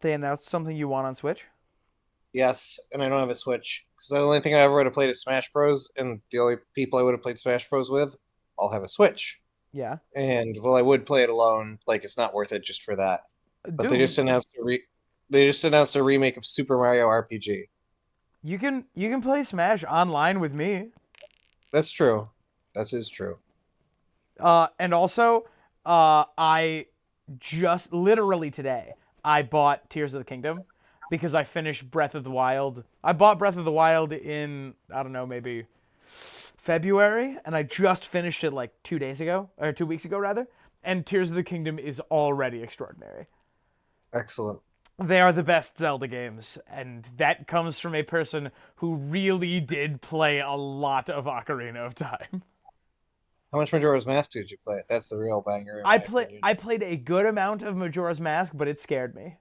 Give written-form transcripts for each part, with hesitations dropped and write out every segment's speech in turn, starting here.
They announced something you want on Switch? Yes, and I don't have a Switch because the only thing I ever would have played is Smash Bros. And the only people I would have played Smash Bros. With all have a Switch. Yeah. And well, I would play it alone. Like it's not worth it just for that. But Dude, they just announced a remake of Super Mario RPG. you can play Smash online with me. That's true. That is true. And also, I just literally today I bought Tears of the Kingdom because I finished Breath of the Wild. I bought Breath of the Wild in I don't know maybe February, and I just finished it like 2 days ago or 2 weeks ago rather. And Tears of the Kingdom is already extraordinary. Excellent. They are the best Zelda games, and that comes from a person who really did play a lot of Ocarina of Time. How much Majora's Mask did you play? That's the real banger in I my play opinion. I played a good amount of Majora's Mask, but it scared me.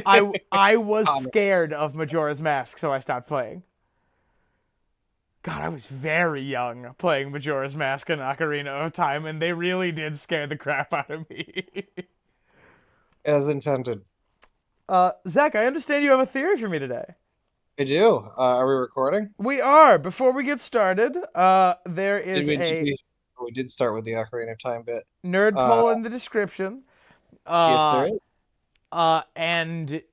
I was Um, scared of Majora's Mask, so I stopped playing. God, I was very young playing Majora's Mask and Ocarina of Time, and they really did scare the crap out of me. as enchanted. Zach, I understand you have a theory for me today. I do. Are we recording? We are. Before we get started, there Did is we, did a we, we did start with the Ocarina of Time bit. nerd Uh, poll in the description. yes, Uh, there is. and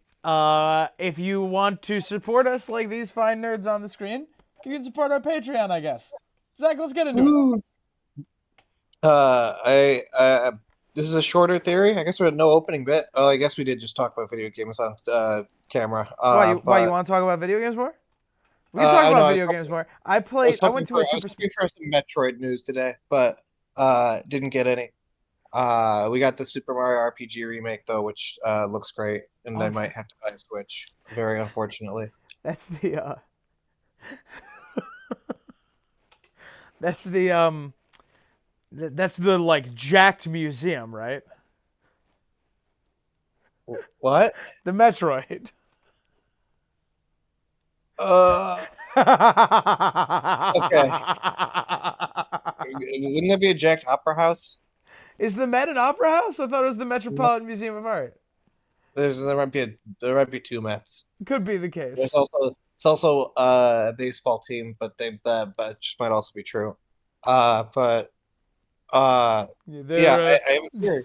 if you want to support us like these fine nerds on the screen, you can support our Patreon, I guess. Zach, let's get into it. Woo. This is a shorter theory. I guess we had no opening bit. Oh, I guess we did just talk about video games on camera. Why you But want to talk about video games more? We can talk I know about video games more. I I was played. I hoping went to a I was super. hoping for some Metroid news today, but didn't get any. We got the Super Mario RPG remake though, which looks great, and I Oh, might have to buy a Switch. Very unfortunately. that's the. That's the That's the like jacked museum, right? What? The Metroid. Uh, okay. Wouldn't that be a Jack Opera House? Is the Met an opera house? I thought it was the Metropolitan Museum of Art. There might be two Mets. Could be the There's case. also it's also a baseball team, but it just might also be true. But Yeah, yeah, Their I have a theory.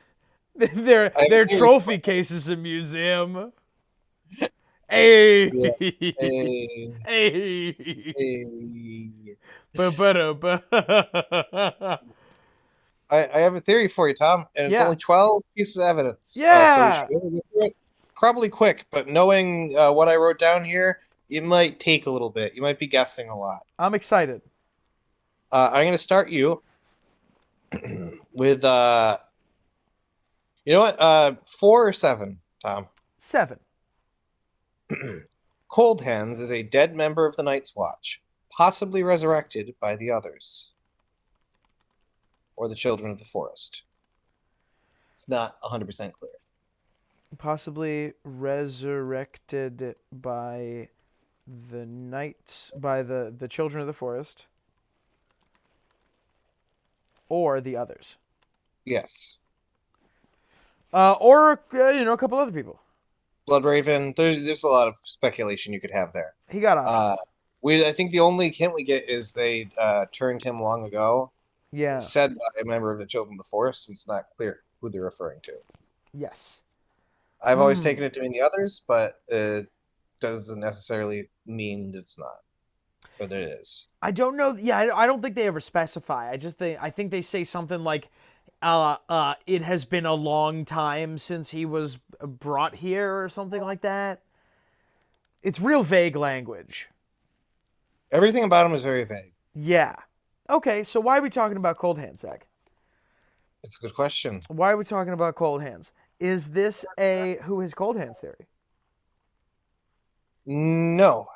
their I have a their theory. trophy case is a museum. Hey, Yeah. Hey, hey. hey. Ba-ba-da-ba. I have a theory for you, Tom, and it's Yeah, only 12 pieces of evidence. So we should yeah. be able to get through it probably quick, but knowing what I wrote down here, it might take a little bit. You might be guessing a lot. I'm excited. I'm going to start you with, you know what? 4 or 7, Tom. 7. Cold Hands is a dead member of the Night's Watch, possibly resurrected by the others, or the Children of the Forest. It's not 100% clear. Possibly resurrected by the knights, by the children of the forest, or the others, Yes. or a couple other people. Bloodraven. There's a lot of speculation you could have there. He got Uh, options. I think the only hint we get is they turned him long ago, Yeah. said by a member of the Children of the Forest. It's not clear who they're referring to. Yes. I've always Hmm. taken it to mean the others, but it doesn't necessarily mean that it's not, or that it is. I don't know. Yeah, I don't think they ever specify. I think they say something like, it has been a long time since he was brought here or something like that. It's real vague language. Everything about him is very vague. Yeah. Okay, so why are we talking about cold hands, Zach? It's a good question. Why are we talking about cold hands? Is this a who has cold hands theory? No,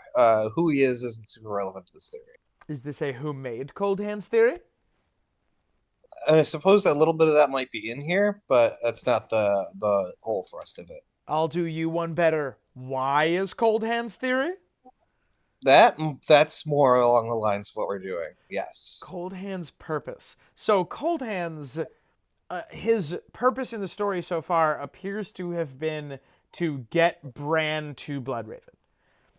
who he is isn't super relevant to this theory. Is this a who made cold hands theory? And I suppose that a little bit of that might be in here, but that's not the whole thrust of it. I'll do you one better. Why is cold hands theory? That's more along the lines of what we're doing. Yes. Cold hands purpose. So cold hands his purpose in the story so far appears to have been to get Bran to Bloodraven.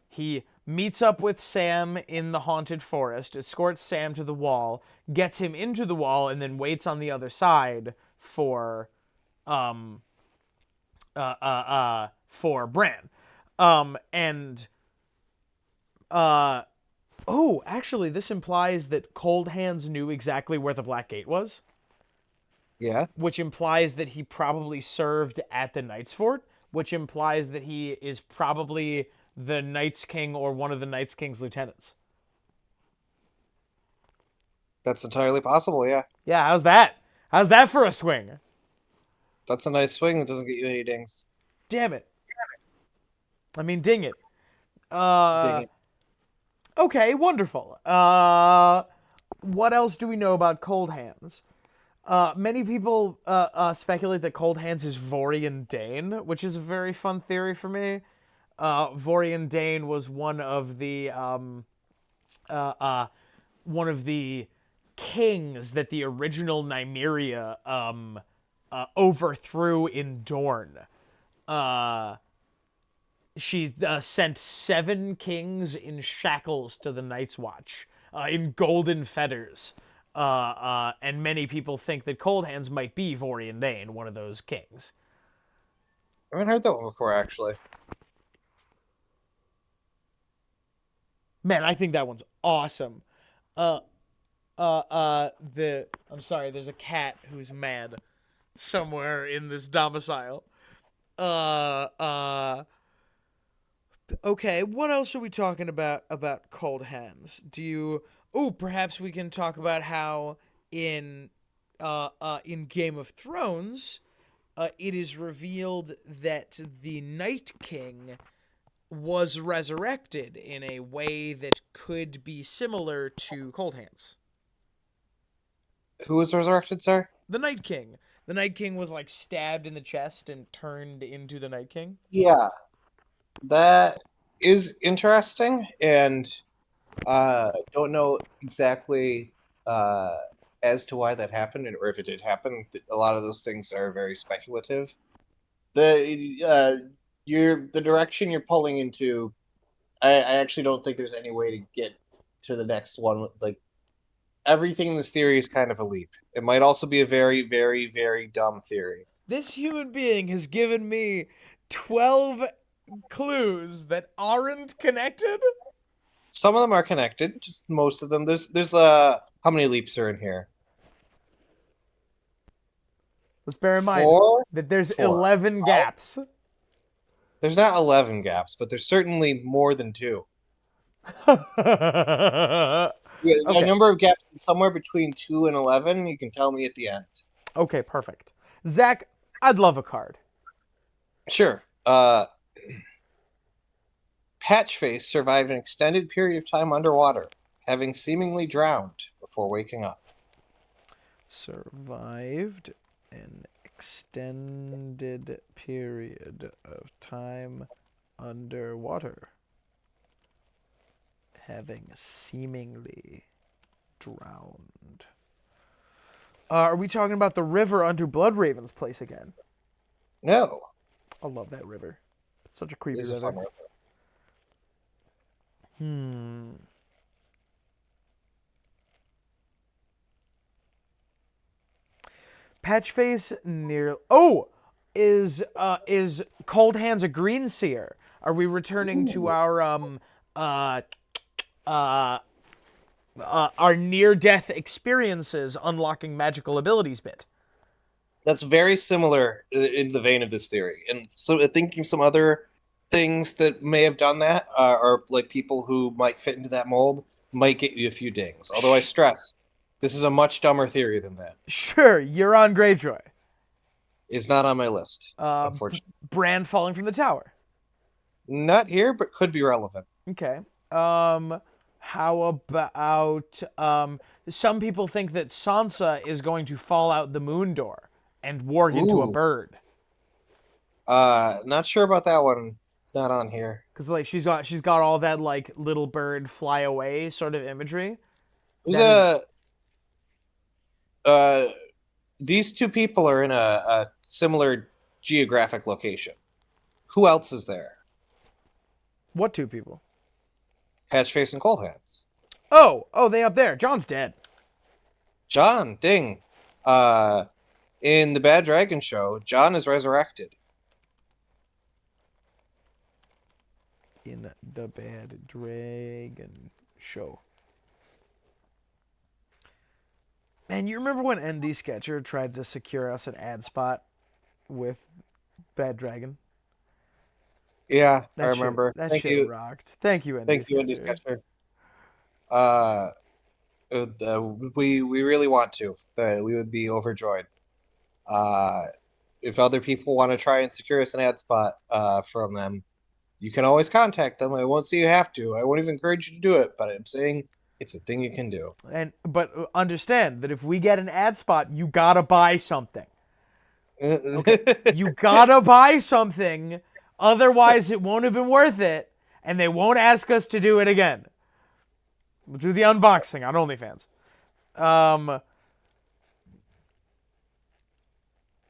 He meets up with Sam in the haunted forest, escorts Sam to the wall, gets him into the wall, and then waits on the other side um for Bran. And oh, actually, this implies that Cold Hands knew exactly where the Black Gate was, Yeah, which implies that he probably served at the Night's Fort, which implies that he is probably the Night's King or one of the Night's King's lieutenants. that's entirely possible. Yeah, Yeah, how's that? How's that for a swing? that's a nice swing that doesn't get you any dings. Damn it. I mean, ding it. Ding it. Okay, wonderful. What else do we know about Cold Hands? Many people speculate that Cold Hands is Vorian Dane, which is a very fun theory for me. Vorian Dane was one of the kings that the original Nymeria overthrew in Dorne. She sent 7 kings in shackles to the Night's Watch, in golden fetters. And many people think that Cold Hands might be Vorian Dane, one of those kings. I haven't heard that one before, actually. Man, I think that one's awesome. I'm sorry, there's a cat who's mad somewhere in this domicile. Okay, what else are we talking about Cold Hands? Perhaps we can talk about how in Game of Thrones, it is revealed that the Night King was resurrected in a way that could be similar to Cold Hands. Who was resurrected, sir? The Night King. The Night King was like stabbed in the chest and turned into the Night King. Yeah, that is interesting, and don't know exactly as to why that happened, or if it did happen. A lot of those things are very speculative. The direction you're pulling into, I actually don't think there's any way to get to the next one. Like, everything in this theory is kind of a leap. It might also be a very, very, very dumb theory. This human being has given me 12 clues that aren't connected. Some of them are connected, just most of them. There's how many leaps are in here? Let's bear in mind that there's 11 gaps. There's not 11 gaps, but there's certainly more than 2. Yeah, Okay. a number of gaps somewhere between 2 and 11. You can tell me at the end. Okay, perfect. Zach, I'd love a card. Sure. Patchface survived an extended period of time underwater, having seemingly drowned before waking up. Survived an extended period of time underwater, having seemingly drowned. Are we talking about the river under Bloodraven's place again? No. I love that river. It's such a creepy This is river. fun. Patchface near. Is Cold Hands a green seer? Are we returning to our near-death experiences, unlocking magical abilities bit? That's very similar in the vein of this theory. And so thinking of some other things that may have done that, or like people who might fit into that mold, might get you a few dings. Although I stress, this is a much dumber theory than that. Sure, Euron Greyjoy. Is not on my list, unfortunately. Bran falling from the tower. Not here, but could be relevant. Okay. How about some people think that Sansa is going to fall out the moon door and warg into a bird. Not sure about that one. Not on here. Because like she's got all that like little bird fly away sort of imagery. There's these two people are in a similar geographic location. Who else is there? What two people? Patchface and Cold Hands. Oh, they up there. John's dead. John, ding. Uh, in the Bad Dragon show, John is resurrected. In the Bad Dragon show. Man, you remember when ND Sketcher tried to secure us an ad spot with Bad Dragon? Yeah, I That shit, remember. that Thank shit you. rocked. Thank you, ND Thank you, Andy Sketcher. Sketcher. We really want to. We would be overjoyed. If other people want to try and secure us an ad spot from them, you can always contact them. I won't say you have to. I won't even encourage you to do it, but I'm saying it's a thing you can do. But understand that if we get an ad spot, you gotta buy something. Okay, you gotta buy something, otherwise it won't have been worth it, and they won't ask us to do it again. We'll do the unboxing on OnlyFans.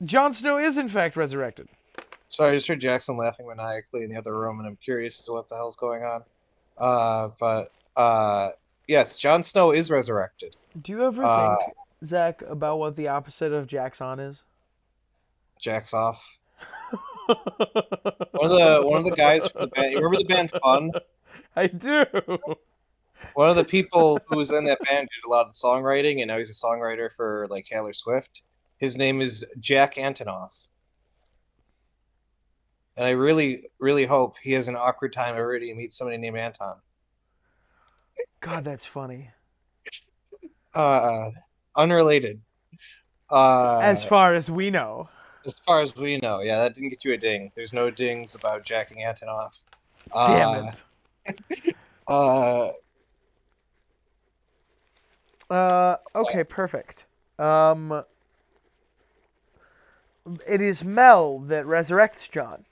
Jon Snow is in fact resurrected. Sorry, I just heard Jackson laughing maniacally in the other room, and I'm curious as to what the hell's going on. Yes, Jon Snow is resurrected. Do you ever think, Zach, about what the opposite of Jackson is? Jacks off. One of the guys from the band. You remember the band Fun? I do. One of the people who was in that band did a lot of the songwriting, and now he's a songwriter for like Taylor Swift. His name is Jack Antonoff. And I really, really hope he has an awkward time already and meets somebody named Anton. God, that's funny. Unrelated. As far as we know. As far as we know, yeah, that didn't get you a ding. There's no dings about jacking Antonoff. Damn it. Okay, perfect. It is Mel that resurrects John.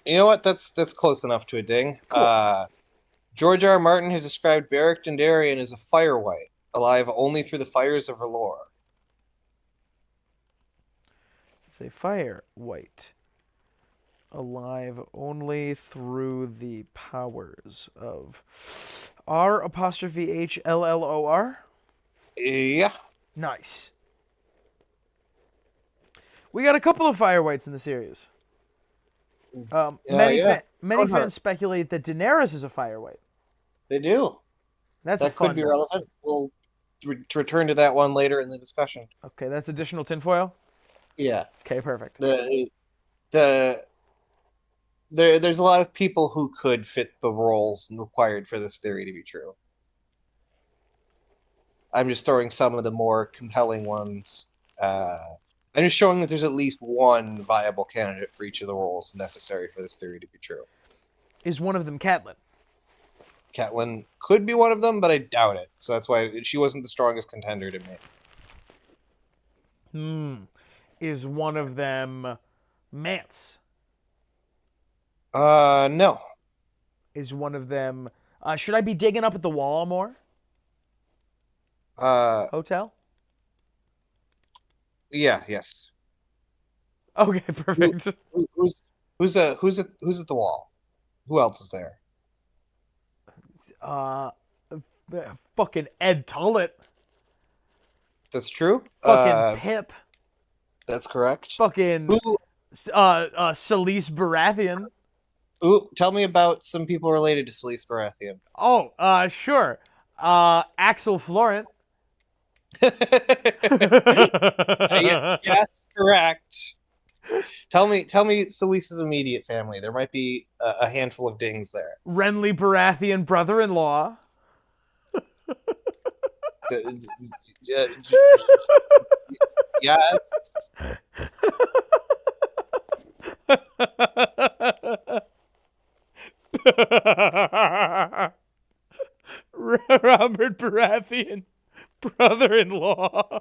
You know what? That's close enough to a ding. Cool. George R. R. Martin has described Beric Dondarrion as a fire wight, alive only through the fires of her lore. It's a fire wight, alive only through the powers of R''HLLOR? Yeah. Nice. We got a couple of fire wights in the series. Many fans speculate that Daenerys is a fire wight. They do. That could be relevant. We'll return to that one later in the discussion. Okay, that's additional tinfoil? Yeah. Okay, perfect. There's a lot of people who could fit the roles required for this theory to be true. I'm just throwing some of the more compelling ones. I'm just showing that there's at least one viable candidate for each of the roles necessary for this theory to be true. Is one of them Catelyn? Catelyn could be one of them, but I doubt it. So that's why she wasn't the strongest contender to me. Is one of them Mance? No. Is one of them... should I be digging up at the wall more? Hotel? Yeah, yes. Okay, perfect. Who's at the wall? Who else is there? Fucking Ed Tullett. That's true. Fucking Pip. That's correct. Fucking Selyse Baratheon. Ooh, tell me about some people related to Selyse Baratheon. Oh, sure. Axel Florent. Yes, correct. Tell me Selyse's immediate family. There might be a handful of dings there. Renly Baratheon, brother-in-law. Yes. Robert Baratheon, brother-in-law.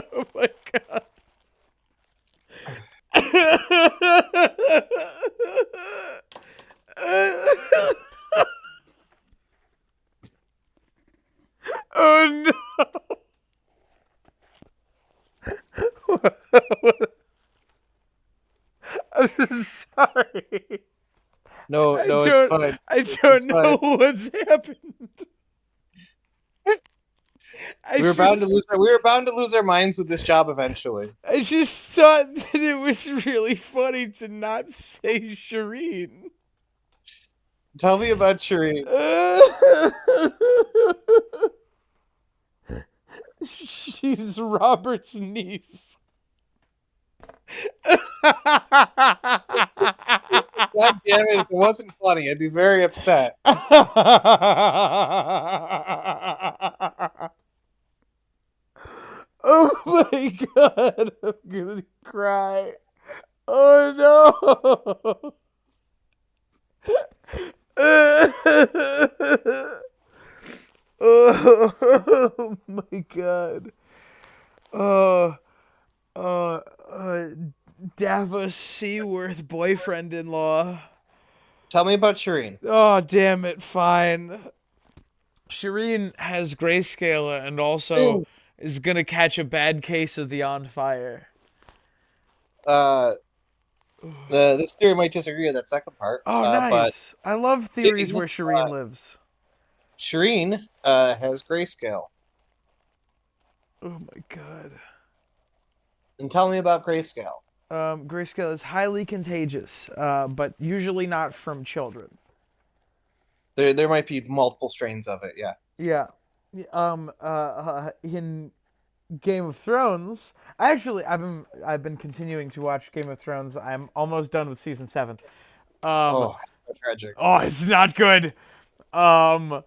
Oh my god. Oh no! I'm sorry. No, I no, it's don't. fine. I It's don't know fine. what's happened. I just. We were bound to lose our minds with this job eventually. I just thought that it was really funny to not say Shireen. Tell me about Shireen. She's Robert's niece. God damn it! If it wasn't funny, I'd be very upset. Oh my god, I'm gonna cry. Oh no. Oh my god. Uh, uh, uh, Davos Seaworth boyfriend-in-law. Tell me about Shireen. Oh, damn it, fine. Shireen has Grayscale and also is gonna catch a bad case of the on fire. Uh, this theory might disagree with that second part, Oh, but nice. I love theories Dane, where Shireen lives. Shireen has Grayscale. Oh my god. And tell me about Grayscale. Grayscale is highly contagious, but usually not from children. There might be multiple strains of it. Yeah. Yeah. In Game of Thrones, I've been continuing to watch Game of Thrones. I'm almost done with season 7. Um, Oh, how tragic. oh, it's not good. Um,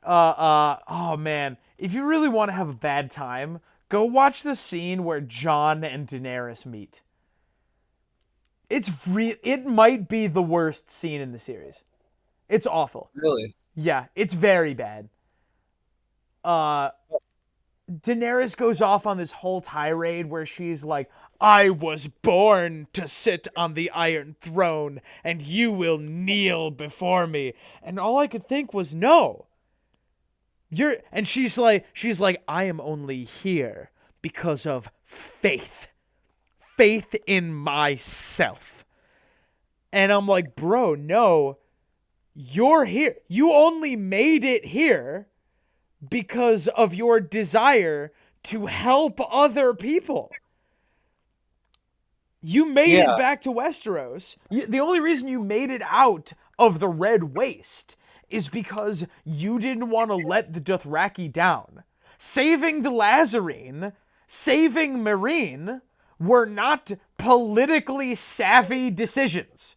oh man, if you really want to have a bad time, go watch the scene where Jon and Daenerys meet. It might be the worst scene in the series. It's awful. Really? Yeah, it's very bad. Uh, Daenerys goes off on this whole tirade where she's like, I was born to sit on the Iron Throne, and you will kneel before me. And all I could think was, no. And she's like, I am only here because of faith. Faith in myself. And I'm like, bro, no. You're here. You only made it here because of your desire to help other people. You made it back to Westeros. The only reason you made it out of the Red Waste is because you didn't want to let the Dothraki down. Saving the Lazarine, saving Meereen were not politically savvy decisions.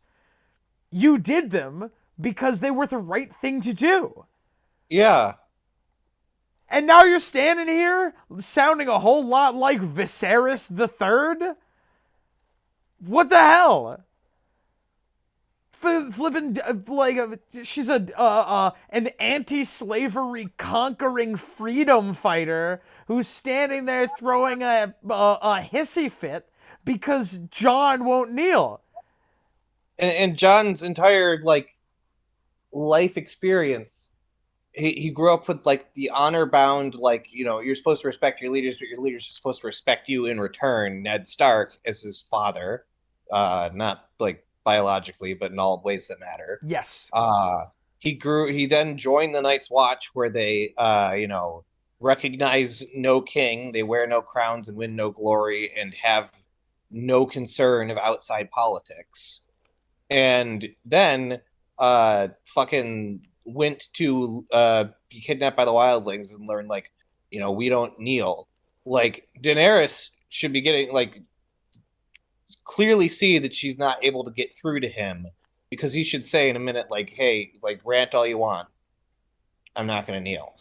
You did them because they were the right thing to do. Yeah. And now you're standing here sounding a whole lot like Viserys the Third? What the hell? Flipping like she's an anti-slavery conquering freedom fighter who's standing there throwing a hissy fit because Jon won't kneel. And John's entire life experience, he grew up with the honor bound, you're supposed to respect your leaders, but your leaders are supposed to respect you in return. Ned Stark as his father, not biologically, but in all ways that matter. Yes. He then joined the Night's Watch, where they recognize no king, they wear no crowns and win no glory, and have no concern of outside politics. And then fucking went to be kidnapped by the wildlings and learn we don't kneel. Daenerys should be getting clearly see that she's not able to get through to him, because he should say in a minute hey, rant all you want, I'm not gonna kneel.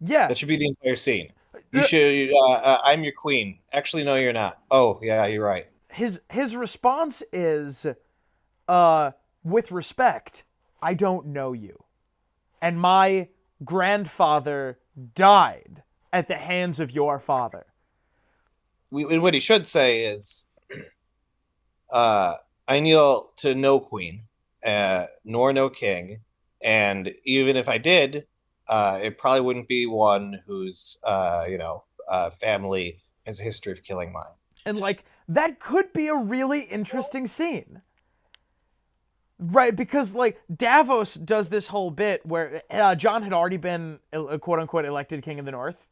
Yeah, that should be the entire scene. You should I'm your queen. Actually, no, you're not. Oh yeah, you're right. His response is with respect, I don't know you. And my grandfather died at the hands of your father. What he should say is, I kneel to no queen, nor no king, and even if I did, it probably wouldn't be one whose family has a history of killing mine. And like that could be a really interesting scene. Right, because like Davos does this whole bit where Jon had already been quote unquote elected king of the North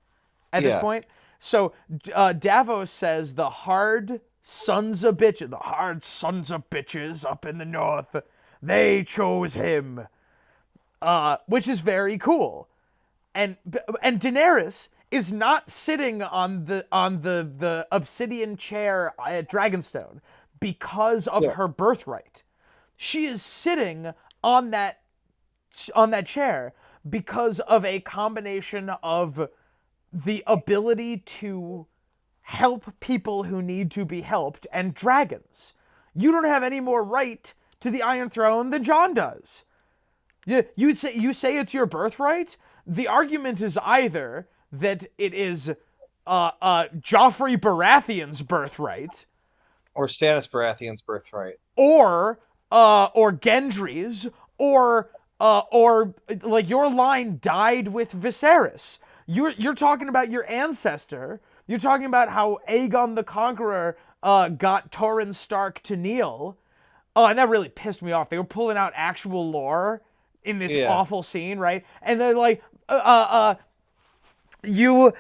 at this Yeah, point. So Davos says the hard sons of bitches up in the North, they chose him, which is very cool. And Daenerys is not sitting on the obsidian chair at Dragonstone because of yeah, her birthright. She is sitting on that chair because of a combination of the ability to help people who need to be helped and dragons. You don't have any more right to the Iron Throne than Jon does. You say it's your birthright. The argument is either that it is Joffrey Baratheon's birthright, or Stannis Baratheon's birthright. or Gendry's, or like your line died with Viserys. You're talking about your ancestor. You're talking about how Aegon the Conqueror got Torrhen Stark to kneel. Oh, and that really pissed me off. They were pulling out actual lore in this Yeah, awful scene, right? And they're like, you're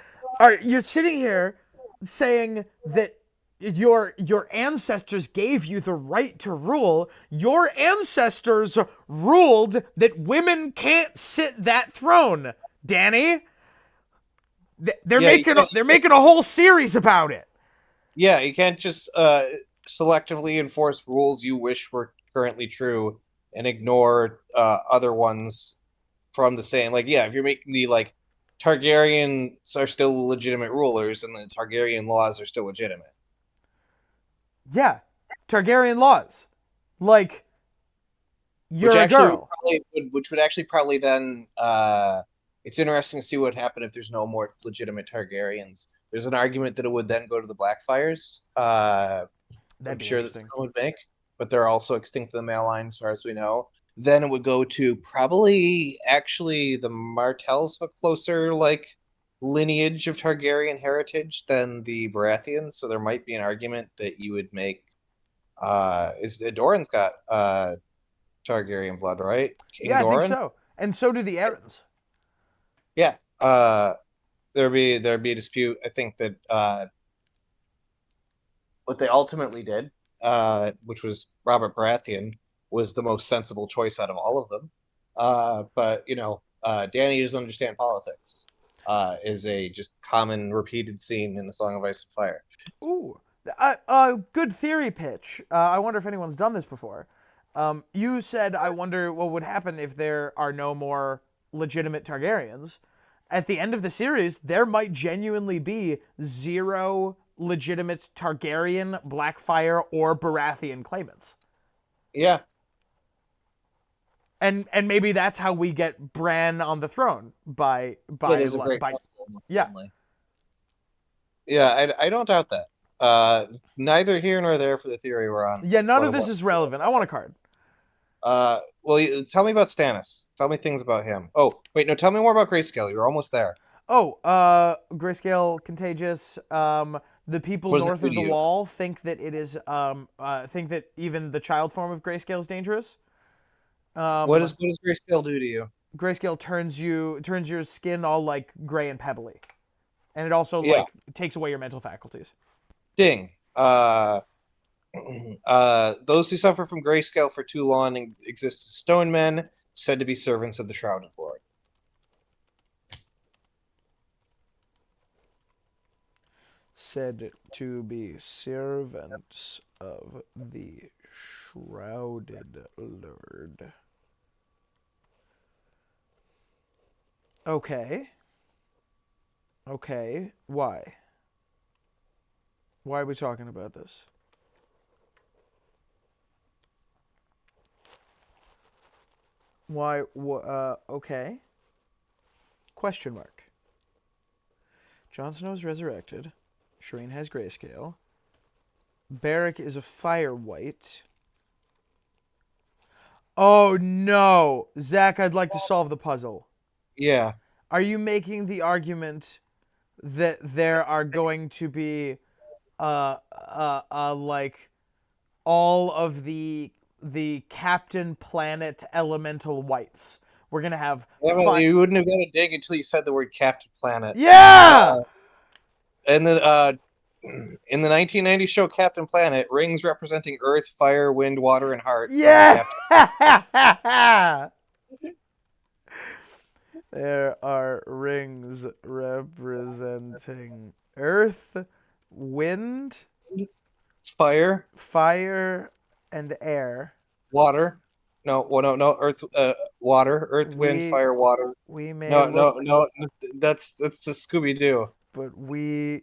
sitting here saying that your ancestors gave you the right to rule. Your ancestors ruled that women can't sit that throne, Danny. They're yeah, making they're making a whole series about it. yeah. You can't just selectively enforce rules you wish were currently true and ignore other ones from the same. Like, yeah, if you're making the like Targaryens are still legitimate rulers, and the Targaryen laws are still legitimate. Yeah, Targaryen laws. Like, Which you're a actually girl. which would actually probably then it's interesting to see what happened if there's no more legitimate Targaryens. There's an argument that it would then go to the Blackfires. That'd I'm be sure that interesting. someone would make, but they're also extinct in the male line as far as we know. Then it would go to probably actually the Martells have a closer like lineage of Targaryen heritage than the Baratheons, so there might be an argument that you would make is Doran's got Targaryen blood, right? King Yeah, I think Doran? so. And so do the Erins. Yeah. There'd be a dispute. I think that what they ultimately did, which was Robert Baratheon, was the most sensible choice out of all of them. But Danny doesn't understand politics. Is a just common repeated scene in the Song of Ice and Fire. Ooh, good theory pitch. I wonder if anyone's done this before. You said, I wonder what would happen if there are no more legitimate Targaryens. At the end of the series, there might genuinely be zero legitimate Targaryen, Blackfire, or Baratheon claimants. Yeah, And maybe that's how we get Bran on the throne yeah. There's a great by council, most yeah. certainly. Yeah, I don't doubt that. Neither here nor there for the theory we're on. Yeah, none One of of this what. is relevant. I want a card. Well, tell me about Stannis. Tell me things about him. Oh, wait, no, tell me more about Grayscale. You're almost there. Oh, Grayscale Contagious. The people What does it north do of to the you? wall think that even the child form of Grayscale is dangerous. What does Grayscale do to you? Grayscale turns your skin all like gray and pebbly, and it also Yeah, like takes away your mental faculties. ding. Those who suffer from Grayscale for too long exist as stone men, said to be servants of the Shrouded Lord. Said to be servants of the Shrouded Lord. Okay. Okay. Why? Why are we talking about this? Why? Okay. Question mark. Jon Snow is resurrected. Shireen has grayscale. Beric is a fire white. Oh no, Zach! I'd like to solve the puzzle. Yeah. Are you making the argument that there are going to be like all of the Captain Planet elemental whites? We're gonna have You wouldn't have got a dig until you said the word Captain Planet. Yeah. And then in the 1990 show Captain Planet, rings representing Earth, Fire, Wind, Water, and Heart summon Yeah. Captain. There are rings representing Earth, Wind, Fire, Fire, and Air. Water. No. Earth, Water, Earth, Wind, We Fire, Water. we may No, look, no, no. That's just Scooby Doo. but we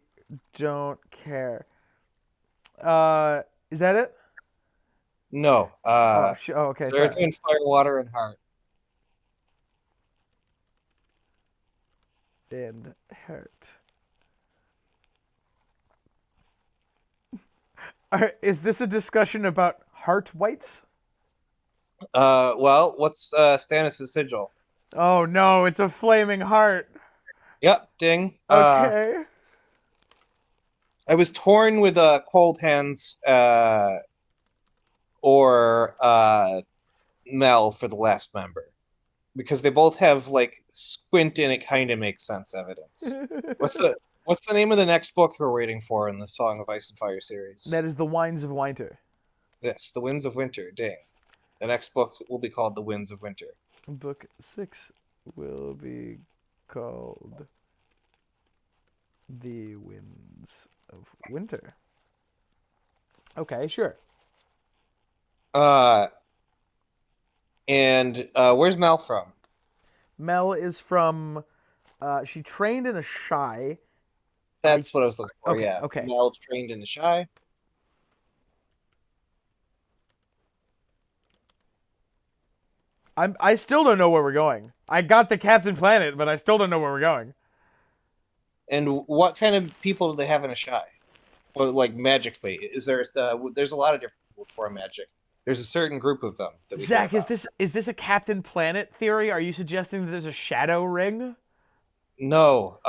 don't care. Is that it? No. Oh, okay, It's Earth, sorry. Wind, Fire, Water, and Heart. And Heart. Is this a discussion about heart whites? Well, what's Stannis' sigil? Oh no, it's a flaming heart. Yep, ding. Okay. I was torn with Cold Hands or Mel for the last member because they both have like squint and it kind of makes sense evidence. What's the name of the next book we're waiting for in the Song of Ice and Fire series? That is the Wines of Winter. Yes, The Winds of Winter. Dang. The next book will be called The Winds of Winter. Book 6 will be called The Winds of Winter. Okay, sure. And where's Mel from? Mel is from. She trained in a shy. That's what I was looking for. Okay, Yeah. okay. Mel trained in the Shy. I still don't know where we're going. I got the Captain Planet, but I still don't know where we're going. And what kind of people do they have in a Shy? Well, like magically, is there? There's a lot of different people for magic. There's a certain group of them that we Zach, hear is about. this a Captain Planet theory? Are you suggesting that there's a shadow ring? No,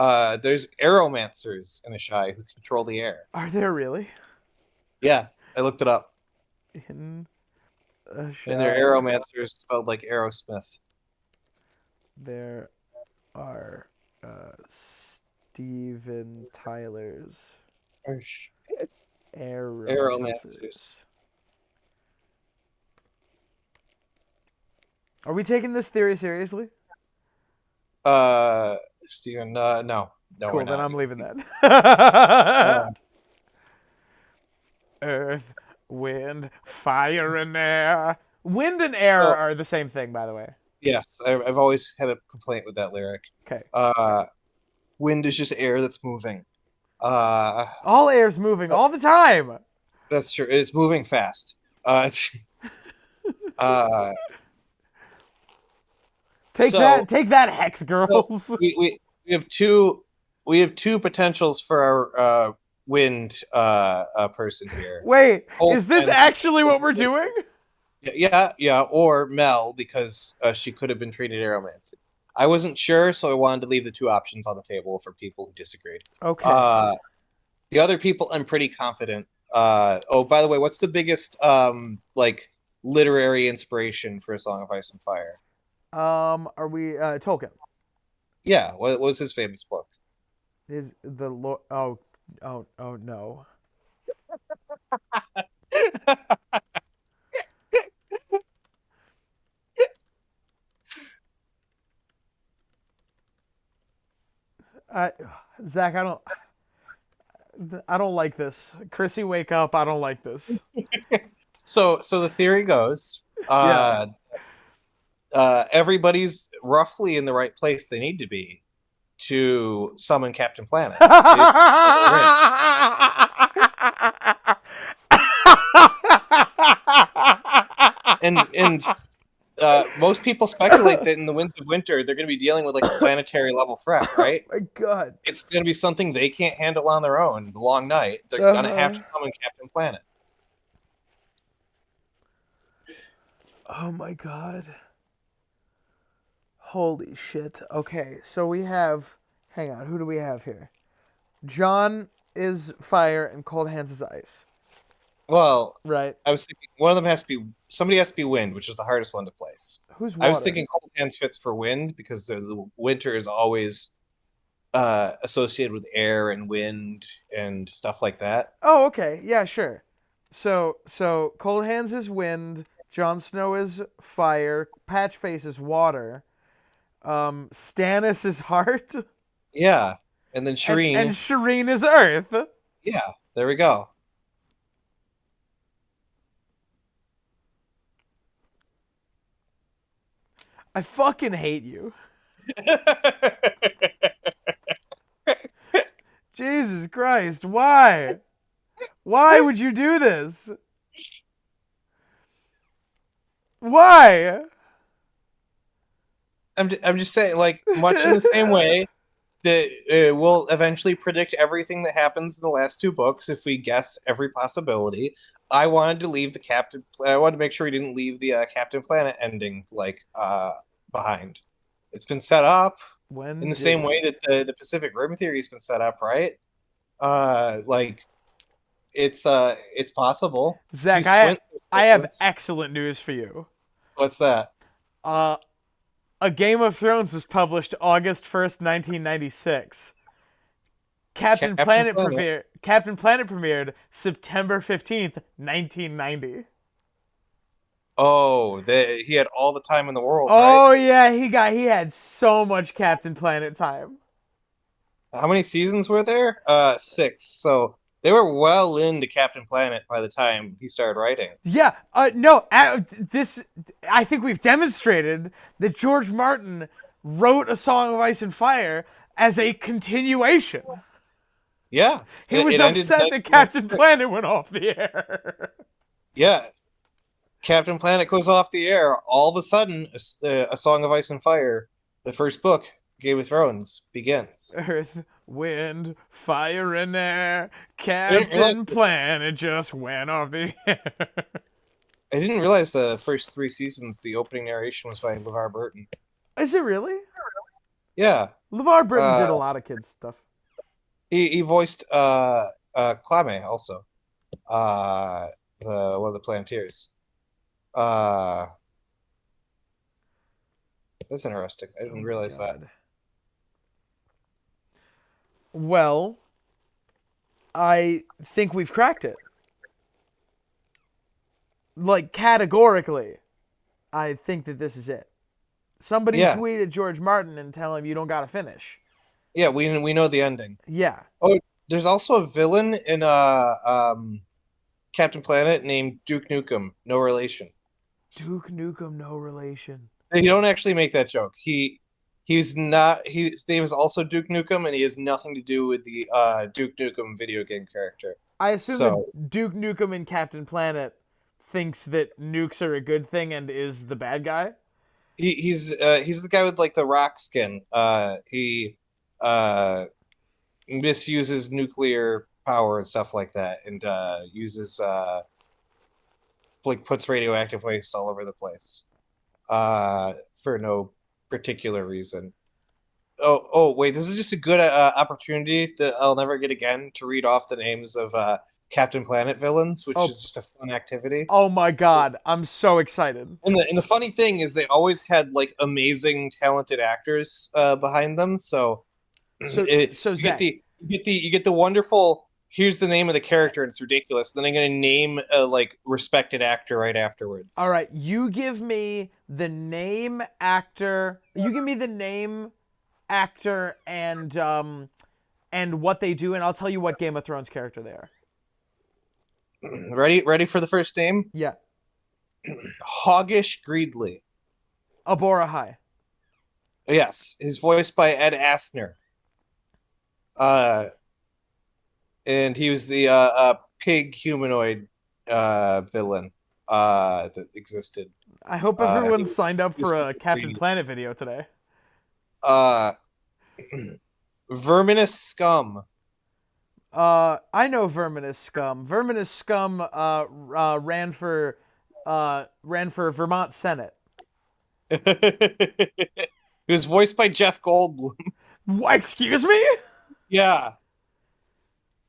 there's aeromancers in a Shy who control the air. Are there really? Yeah, I looked it up. In a shy, And they're aeromancers spelled like Aerosmith. there are Steven Tyler's Aeromancers. Are we taking this theory seriously? Steven, no, Cool, we're then not. I'm leaving that. Uh, Earth, wind, fire, and air. Wind and air So- are the same thing, by the way. yes, I've always had a complaint with that lyric. Okay. Wind is just air that's moving. All air's moving all the time. That's true. It's moving fast. Uh, Take so- that, Hex girls. we have two potentials for our wind person here. Wait, Both is this ends- actually what we're doing? Yeah, or Mel because she could have been treated aeromancy. I wasn't sure, so I wanted to leave the two options on the table for people who disagreed. Okay. The other people, I'm pretty confident. Oh, by the way, what's the biggest like literary inspiration for A Song of Ice and Fire? Are we Tolkien? Yeah, what was his famous book? Is the Lord? Oh no. Zach, I don't like this. Chrissy, wake up! I don't like this. So the theory goes, Yeah. Everybody's roughly in the right place they need to be to summon Captain Planet. and most people speculate that in the Winds of Winter they're going to be dealing with like a planetary level threat, right? Oh my God. It's going to be something they can't handle on their own. The long night, they're going to have to summon Captain Planet. Oh my God. Holy shit. Okay, so we have. Hang on, who do we have here? John is fire and Cold Hands is ice. Well, Right. I was thinking one of them has to be somebody has to be wind, which is the hardest one to place. Who's I was water? thinking cold hands fits for wind because the winter is always associated with air and wind and stuff like that. Oh, okay. Yeah, sure. So Cold Hands is wind. Jon Snow is fire. Patchface is water. Stannis is heart, Yeah, and then and Shireen. Shireen is earth. Yeah, there we go. I fucking hate you. Jesus Christ, why? Why would you do this? Why? I'm just saying, like, much in the same way that we'll eventually predict everything that happens in the last two books if we guess every possibility. I wanted to leave the Captain. I wanted to make sure we didn't leave the Captain Planet ending behind. It's been set up in When the did same it? way that the Pacific Rim theory's been set up, right? Like it's possible. You Zach, squint. I have excellent news for you. What's that? Uh, A Game of Thrones was published August 1st, 1996. Captain Planet. Captain Planet premiered September 15th, 1990. Oh, he had all the time in the world, right? Oh yeah, he had so much Captain Planet time. How many seasons were there? Six. So they were well into Captain Planet by the time he started writing. Yeah, no, this I think we've demonstrated that George Martin wrote A Song of Ice and Fire as a continuation. Yeah, He was it ended in upset that Captain 1996. Planet went off the air. Yeah, Captain Planet goes off the air. All of a sudden, a Song of Ice and Fire, the first book, Game of Thrones, begins. Earth, wind, fire, and air. I didn't realize, Captain Planet just went off the air. I didn't realize the first three seasons, the opening narration was by LeVar Burton. Is it really? Yeah, LeVar Burton did uh, a lot of kids stuff. he voiced Kwame also, the one of the Planeteers. Uh, that's interesting. I Oh didn't my realize that. god. Well, I think we've cracked it. Like, categorically, I think that this is it. Somebody Yeah, tweet at George Martin and tell him you don't gotta finish. yeah, we know the ending. Yeah. Oh, there's also a villain in Captain Planet named Duke Nukem, no relation. Duke Nukem, no relation. They don't actually make that joke. He's not. His name is also Duke Nukem, and he has nothing to do with the Duke Nukem video game character. I assume So that Duke Nukem in Captain Planet thinks that nukes are a good thing and is the bad guy. he's the guy with like the rock skin. He uh, misuses nuclear power and stuff like that, and uses like puts radioactive waste all over the place for no particular reason. Oh, wait, this is just a good opportunity that I'll never get again to read off the names of Captain Planet villains, which Oh, is just a fun activity. oh my So, god, I'm so excited. and the funny thing is, they always had like amazing, talented actors behind them. So So so you get Zach, the wonderful. Here's the name of the character, and it's ridiculous. Then I'm gonna name a like respected actor right all afterwards. right, you give me the name, actor. You give me the name, actor, and what they do, and I'll tell you what Game of Thrones character they are. Ready for the first name? Yeah, Hoggish Greedley. Abora High. Yes, he's voiced by Ed Asner. Uh, and he was the pig humanoid villain that existed. I hope I everyone think signed up he was for a super Captain greedy. Planet video today. Uh, Verminous Scum. I know Verminous Scum. Verminous Scum ran for Vermont Senate. He was voiced by Jeff Goldblum. Excuse me? Yeah,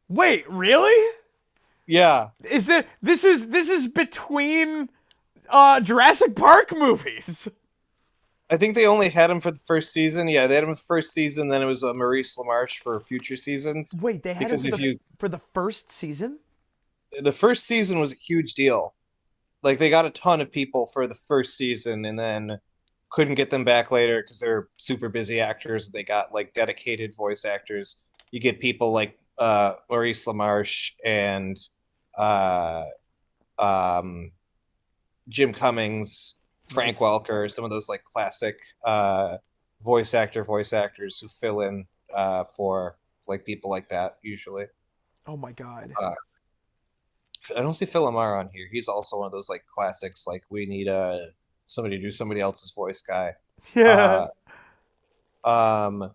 Wait, really? yeah. Is there this is between Jurassic Park movies? I think they only had him for the first season. Yeah, they had him for the first season. Then it was Maurice LaMarche for future seasons. Wait, they had him Because for if the you, first season? the first season was a huge deal. Like they got a ton of people for the first season, and then couldn't get them back later because they're super busy actors. They got like dedicated voice actors. You get people like Maurice LaMarche and uh, um, Jim Cummings, Frank Nice. Welker, some of those like classic voice actors who fill in for like people like that usually. Oh my god. Uh, I don't see Phil Lamar on here. He's also one of those like classics. Like we need somebody to do somebody else's voice guy. Yeah. Uh, um,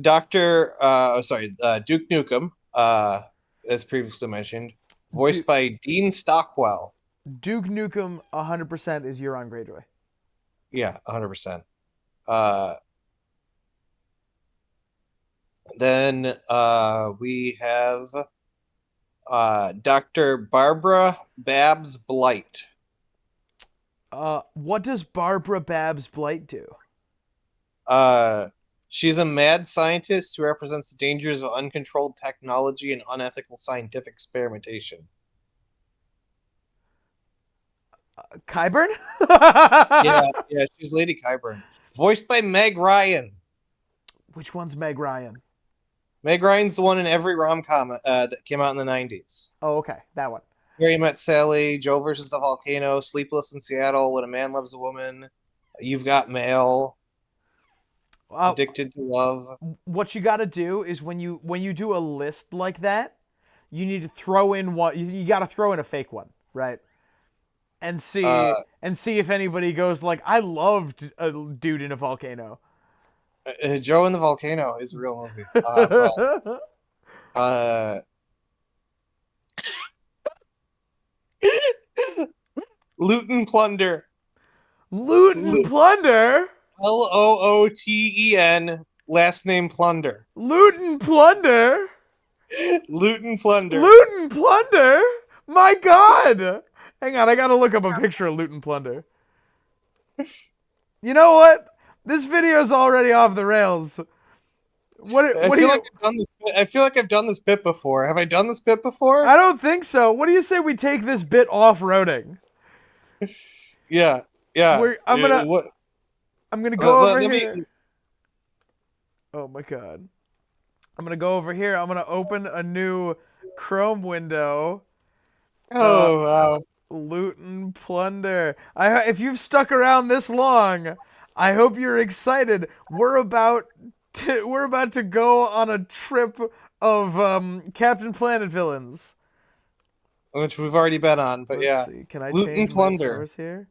Doctor, sorry, Duke Nukem, as previously mentioned, voiced Duke, by Dean Stockwell. Duke Nukem 100% is Euron Greyjoy. Yeah, 100%. Uh, then we have Dr. Barbara Babs Blight. What does Barbara Babs Blight do? Uh, she's a mad scientist who represents the dangers of uncontrolled technology and unethical scientific experimentation. Kyburn? Yeah, yeah, she's Lady Kyburn. Voiced by Meg Ryan. Which one's Meg Ryan? Meg Ryan's the one in every rom-com that came out in the 90s. Oh, okay, that one. Harry Met Sally, Joe versus the Volcano, Sleepless in Seattle, When a Man Loves a Woman, You've Got Mail, Uh, Addicted to Love. what you got to do is when you do a list like that, you need to throw in one. You got to throw in a fake one, right? And Uh, see if anybody goes like, I loved a dude in a volcano. Joe and the Volcano is a real movie. Uh, Loot and Plunder. Loot and plunder. Looten, last name Plunder. Loot and plunder. Loot and Plunder. Loot and plunder. My God. Hang on, I gotta look up a picture of loot and plunder. You know what? This video is already off the rails. What do you? I feel like I've done this bit before. Have I done this bit before? I don't think so. What do you say we take this bit off roading? Yeah, yeah. I'm gonna go over here. Oh my God. I'm gonna go over here. I'm gonna open a new Chrome window. Oh wow. Loot and plunder. If you've stuck around this long, I hope you're excited. We're about to go on a trip of Captain Planet villains. Which we've already been on, but Let's see. Can I Loot and change my plunder. source here?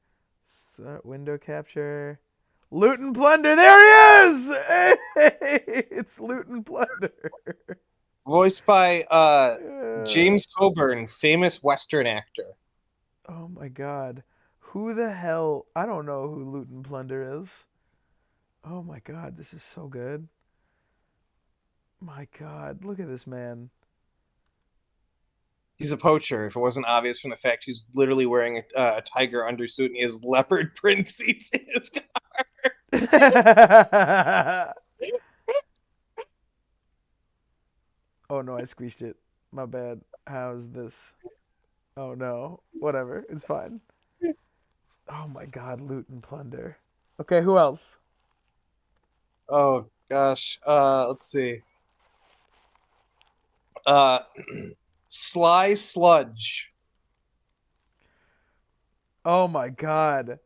Window capture. Loot and plunder. There he is. Hey, it's loot and plunder. Voiced by James Coburn, famous Western actor. Oh my God. Who the hell? I don't know who loot and plunder is. Oh my God, this is so good. My God, look at this man. He's a poacher. If it wasn't obvious from the fact he's literally wearing a tiger undersuit and he has leopard print seats in his car. Oh no, I squeezed it. My bad. How's this? Oh no. Whatever. It's fine. Oh my God, loot and plunder. Okay, who else? Oh gosh. Let's see. Uh, Sly Sludge. Oh my God.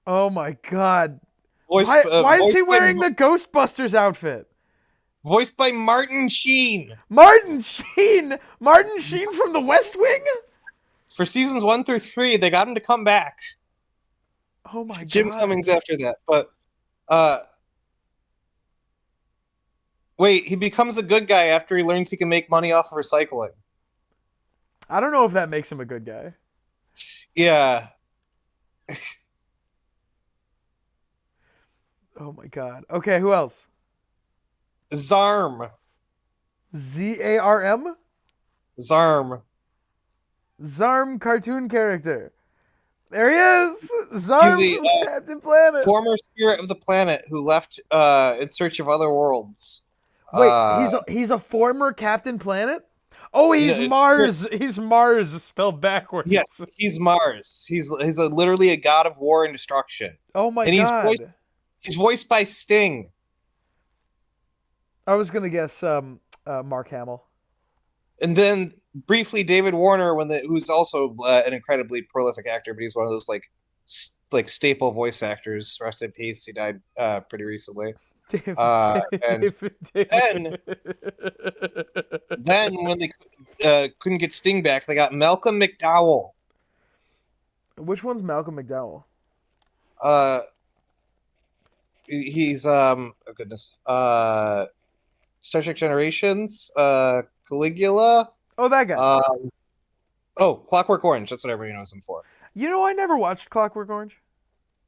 Oh my God. Voiced, Why is he voiced wearing by, the Ghostbusters outfit? voiced by Martin Sheen. Martin Sheen! Martin Sheen from the West Wing? For seasons 1 through 3, they got him to come back. Oh my God. Jim Cummings after that, but wait, he becomes a good guy after he learns he can make money off of recycling. I don't know if that makes him a good guy. Yeah. Oh my god. Okay, who else? Zarm. Zarm? Zarm. Zarm cartoon character. There he is! He's Zarm the from Captain Planet. former spirit of the planet who left in search of other worlds. Wait, Uh, he's a former Captain Planet? Oh, no, he's Mars. He's Mars spelled backwards. yes, he's Mars. He's literally a god of war and destruction, Oh my and god. he's voiced by Sting. I was gonna guess Mark Hamill. And then briefly David Warner, who's also an incredibly prolific actor, but he's one of those like staple voice actors. Rest in peace. He died pretty recently. David, And David. then when they couldn't get Sting back, they got Malcolm McDowell. Which one's Malcolm McDowell? He's oh goodness, Star Trek Generations, Caligula. Oh, that guy. Oh, Clockwork Orange. That's what everybody knows him for. You know, I never watched Clockwork Orange.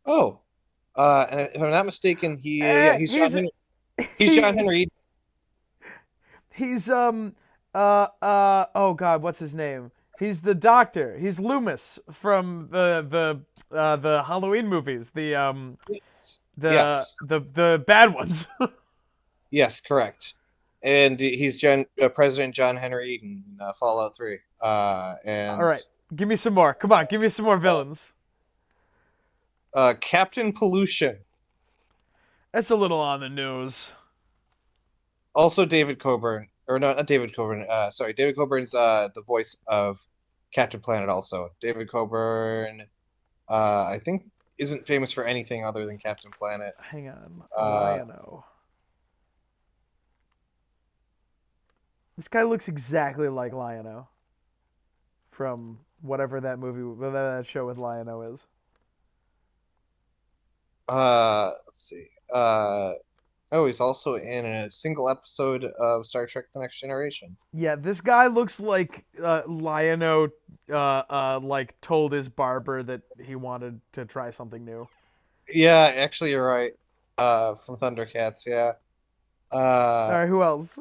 Oh, and if I'm not mistaken, he's John Henry. He's oh god, what's his name? He's the doctor. He's Loomis from the Halloween movies. Yes. The bad ones. Yes, correct. And he's President John Henry Eden in Fallout 3. And all right, give me some more. Come on, give me some more villains. Captain Pollution. That's a little on the nose. Also David Coburn, or no, not David Coburn. Sorry, David Coburn's the voice of Captain Planet. Also, David Coburn, I think, isn't famous for anything other than Captain Planet. Hang on, Lion-O. This guy looks exactly like Lion-O from whatever that movie, whatever that show with Lion-O is. Let's see. Oh, he's also in a single episode of Star Trek: The Next Generation. Yeah, this guy looks like Lion-O like told his barber that he wanted to try something new. Yeah, actually, you're right. From Thundercats, yeah. All right, who else?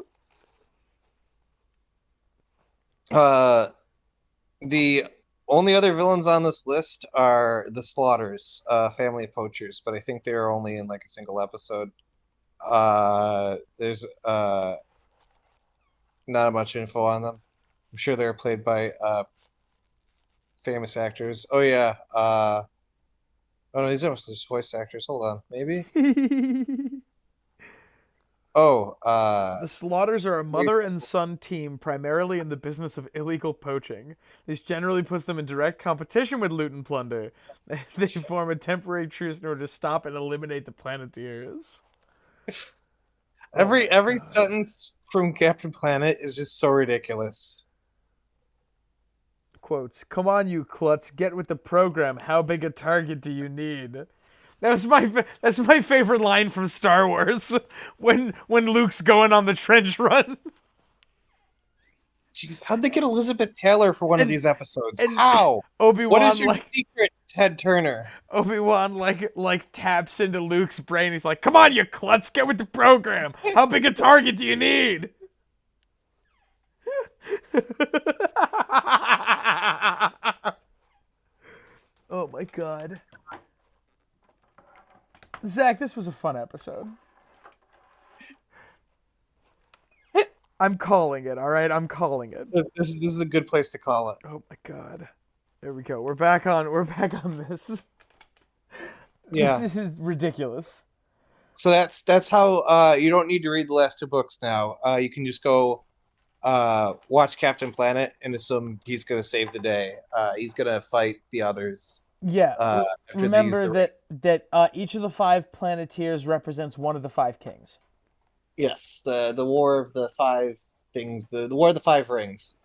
The only other villains on this list are the Slaughters, family of poachers, but I think they're only in like a single episode. There's not much info on them. I'm sure they're played by famous actors. Oh yeah. Oh no, these are just voice actors. Hold on, maybe. Oh, The Slaughters are a mother and son team primarily in the business of illegal poaching. This generally puts them in direct competition with loot and plunder. They form a temporary truce in order to stop and eliminate the Planeteers. every sentence from Captain Planet is just so ridiculous. Quotes, "Come on, you klutz, get with the program. How big a target do you need?" That's my favorite line from Star Wars when Luke's going on the trench run. Jeez, how'd they get Elizabeth Taylor for one of these episodes? and How? Obi-Wan, What is your like secret, Ted Turner? Obi-Wan like taps into Luke's brain. He's like, "Come on, you klutz, get with the program. How big a target do you need?" Oh my god. Zach, this was a fun episode. I'm calling it, all right? I'm calling it. This is a good place to call it. Oh my god. There we go. We're back on this. Yeah. This is ridiculous. So that's how you don't need to read the last two books now. You can just go watch Captain Planet and assume he's gonna save the day. He's gonna fight the others. Yeah. After Remember that each of the 5 Planeteers represents one of the 5 kings. Yes, the War of the 5 things, the War of the 5 Rings.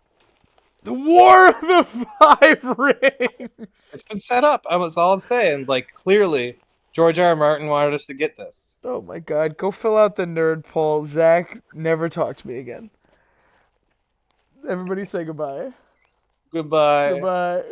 The War of the 5 Rings. It's been set up. That's all I'm saying. Like, clearly, George R. R. Martin wanted us to get this. Oh my god, go fill out the nerd poll. Zach, never talk to me again. Everybody say goodbye. Goodbye. Goodbye.